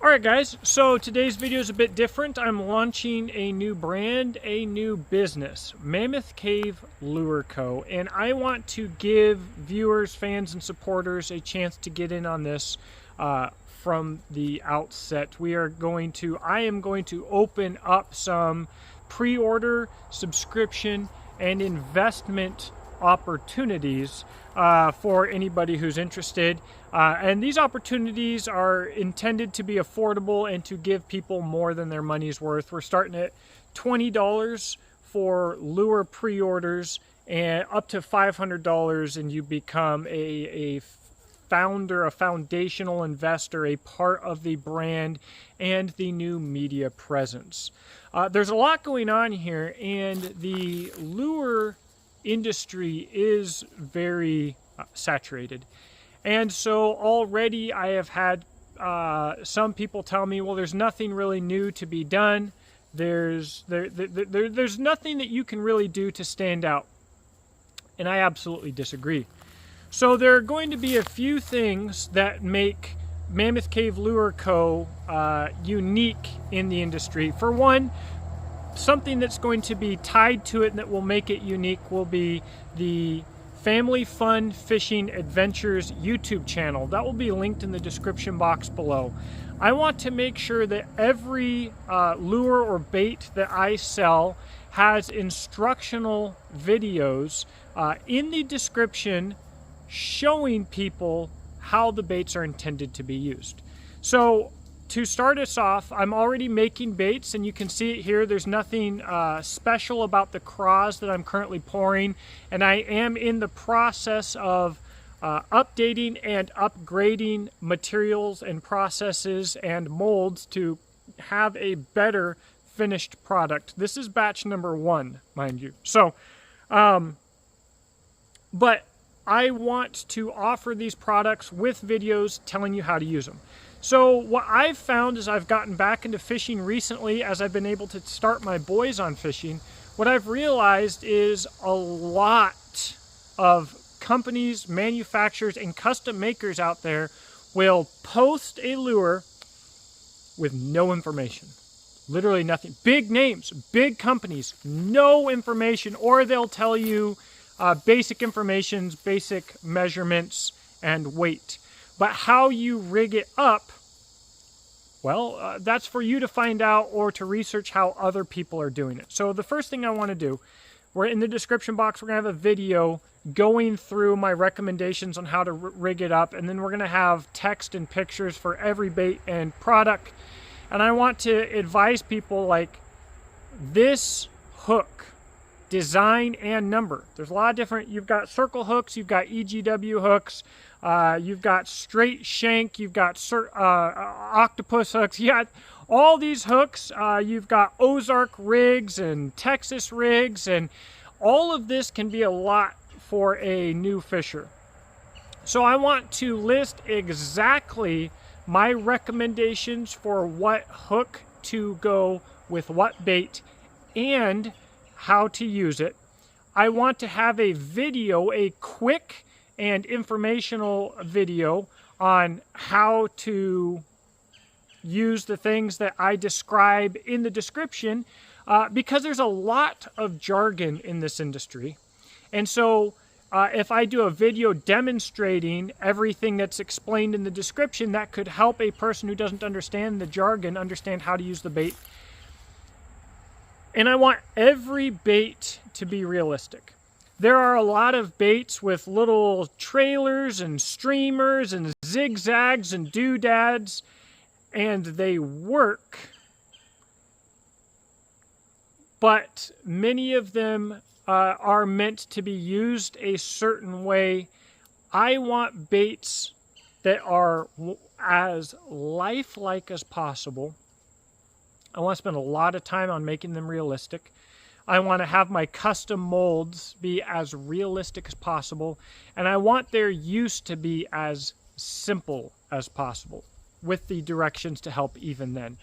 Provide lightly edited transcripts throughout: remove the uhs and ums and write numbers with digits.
Alright guys, so today's video is a bit different. I'm launching a new brand, a new business, Mammoth Cave Lure Co. And I want to give viewers, fans, and supporters a chance to get in on this from the outset. I am going to open up some pre-order, subscription, and investment opportunities for anybody who's interested. And these opportunities are intended to be affordable and to give people more than their money's worth. We're starting at $20 for lure pre-orders and up to $500, and you become a founder, a foundational investor, a part of the brand and the new media presence. There's a lot going on here, and the lure industry is very saturated. And so already I have had some people tell me, well, there's nothing really new to be done. There's nothing that you can really do to stand out. And I absolutely disagree. So there are going to be a few things that make Mammoth Cave Lure Co. Unique in the industry. For one, something that's going to be tied to it and that will make it unique will be the Family Fun Fishing Adventures YouTube channel. That will be linked in the description box below. I want to make sure that every lure or bait that I sell has instructional videos in the description showing people how the baits are intended to be used. So to start us off, I'm already making baits, and you can see it here. There's nothing special about the craws that I'm currently pouring, and I am in the process of updating and upgrading materials and processes and molds to have a better finished product. This is batch number 1, mind you. So, but I want to offer these products with videos telling you how to use them. So what I've found as I've gotten back into fishing recently, as I've been able to start my boys on fishing, what I've realized is a lot of companies, manufacturers, and custom makers out there will post a lure with no information. Literally nothing. Big names, big companies, no information, or they'll tell you basic information, basic measurements, and weight. But how you rig it up, well, that's for you to find out or to research how other people are doing it. So the first thing I want to do, we're in the description box, we're going to have a video going through my recommendations on how to rig it up, and then we're going to have text and pictures for every bait and product. And I want to advise people, like, this hook, design and number. There's a lot of different, you've got circle hooks, you've got EGW hooks, you've got straight shank, you've got octopus hooks, you got all these hooks, you've got Ozark rigs and Texas rigs, and all of this can be a lot for a new fisher. So I want to list exactly my recommendations for what hook to go with what bait and how to use it. I want to have a video, a quick and informational video on how to use the things that I describe in the description, because there's a lot of jargon in this industry. And so if I do a video demonstrating everything that's explained in the description, that could help a person who doesn't understand the jargon understand how to use the bait. And I want every bait to be realistic. There are a lot of baits with little trailers and streamers and zigzags and doodads, and they work, but many of them are meant to be used a certain way. I want baits that are as lifelike as possible. I want to spend a lot of time on making them realistic. I want to have my custom molds be as realistic as possible, and I want their use to be as simple as possible, with the directions to help even then.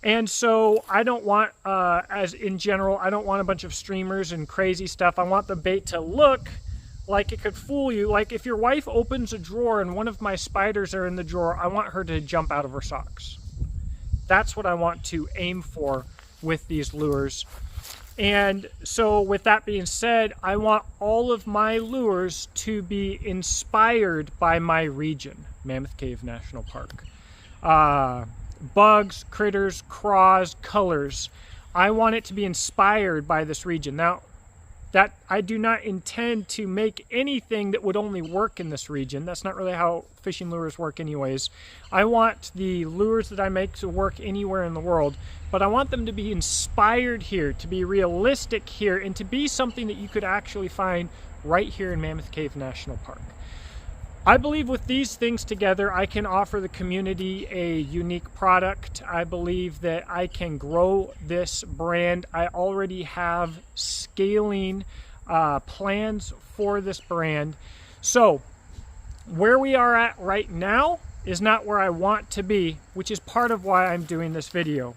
And so I don't want, as in general, I don't want a bunch of streamers and crazy stuff. I want the bait to look like it could fool you. Like if your wife opens a drawer and one of my spiders are in the drawer, I want her to jump out of her socks. That's what I want to aim for with these lures. And so with that being said, I want all of my lures to be inspired by my region, Mammoth Cave National Park. Bugs, critters, craws, colors. I want it to be inspired by this region. Now, that I do not intend to make anything that would only work in this region. That's not really how fishing lures work anyways. I want the lures that I make to work anywhere in the world, but I want them to be inspired here, to be realistic here, and to be something that you could actually find right here in Mammoth Cave National Park. I believe with these things together, I can offer the community a unique product. I believe that I can grow this brand. I already have scaling plans for this brand. So where we are at right now is not where I want to be, which is part of why I'm doing this video.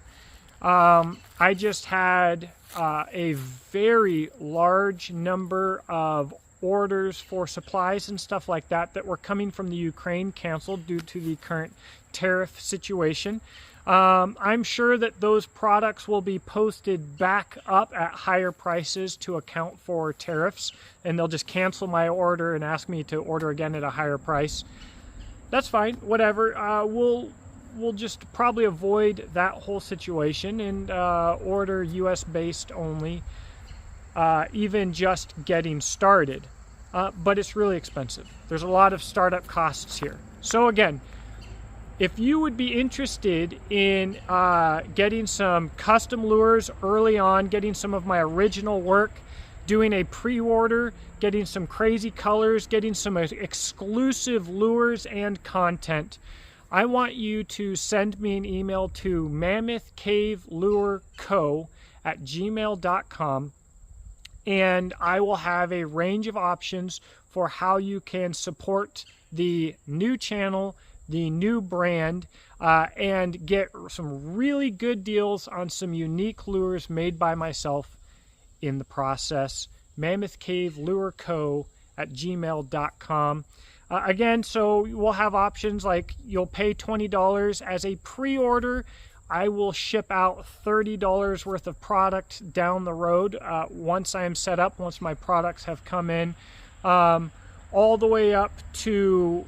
I just had a very large number of orders for supplies and stuff like that that were coming from the Ukraine canceled due to the current tariff situation. I'm sure that those products will be posted back up at higher prices to account for tariffs, and they'll just cancel my order and ask me to order again at a higher price. That's fine, whatever. We'll just probably avoid that whole situation and order US based only. Even just getting started, but it's really expensive. There's a lot of startup costs here. So again, if you would be interested in getting some custom lures early on, getting some of my original work, doing a pre-order, getting some crazy colors, getting some exclusive lures and content, I want you to send me an email to mammothcavelureco@gmail.com. and I will have a range of options for how you can support the new channel, the new brand, and get some really good deals on some unique lures made by myself in the process. mammothcavelureco@gmail.com. Again, so we'll have options like you'll pay $20 as a pre-order. I will ship out $30 worth of product down the road once I am set up, once my products have come in, all the way up to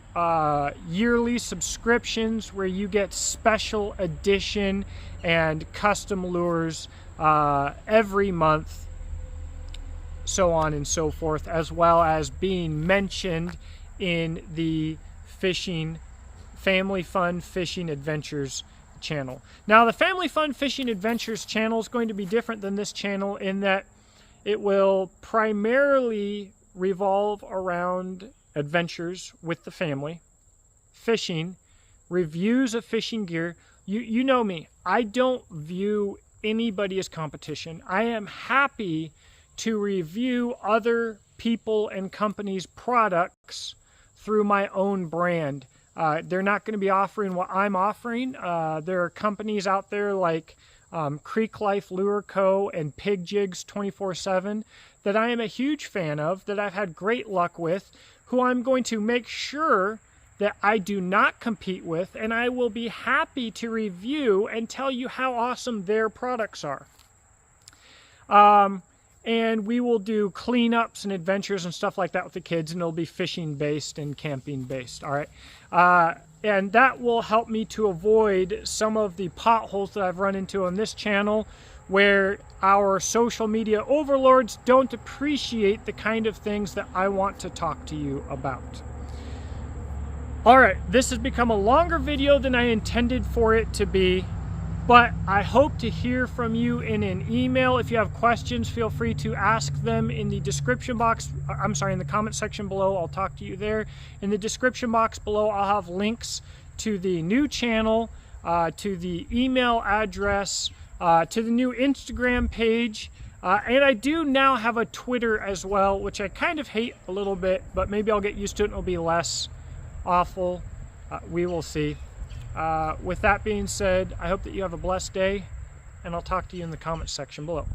yearly subscriptions where you get special edition and custom lures every month, so on and so forth, as well as being mentioned in the Family Fun Fishing Adventures channel. Now, the Family Fun Fishing Adventures channel is going to be different than this channel in that it will primarily revolve around adventures with the family, fishing, reviews of fishing gear. You know me, I don't view anybody as competition. I am happy to review other people and companies' products through my own brand. They're not going to be offering what I'm offering. There are companies out there like Creek Life Lure Co. and Pig Jigs 24/7 that I am a huge fan of, that I've had great luck with, who I'm going to make sure that I do not compete with, and I will be happy to review and tell you how awesome their products are. And we will do cleanups and adventures and stuff like that with the kids, and it'll be fishing based and camping based. All right. And that will help me to avoid some of the potholes that I've run into on this channel where our social media overlords don't appreciate the kind of things that I want to talk to you about. All right, this has become a longer video than I intended for it to be, but I hope to hear from you in an email. If you have questions, feel free to ask them in the description box. I'm sorry, in the comment section below. I'll talk to you there. In the description box below, I'll have links to the new channel, to the email address, to the new Instagram page, and I do now have a Twitter as well, which I kind of hate a little bit, but maybe I'll get used to it and it'll be less awful. We will see. With that being said, I hope that you have a blessed day, and I'll talk to you in the comment section below.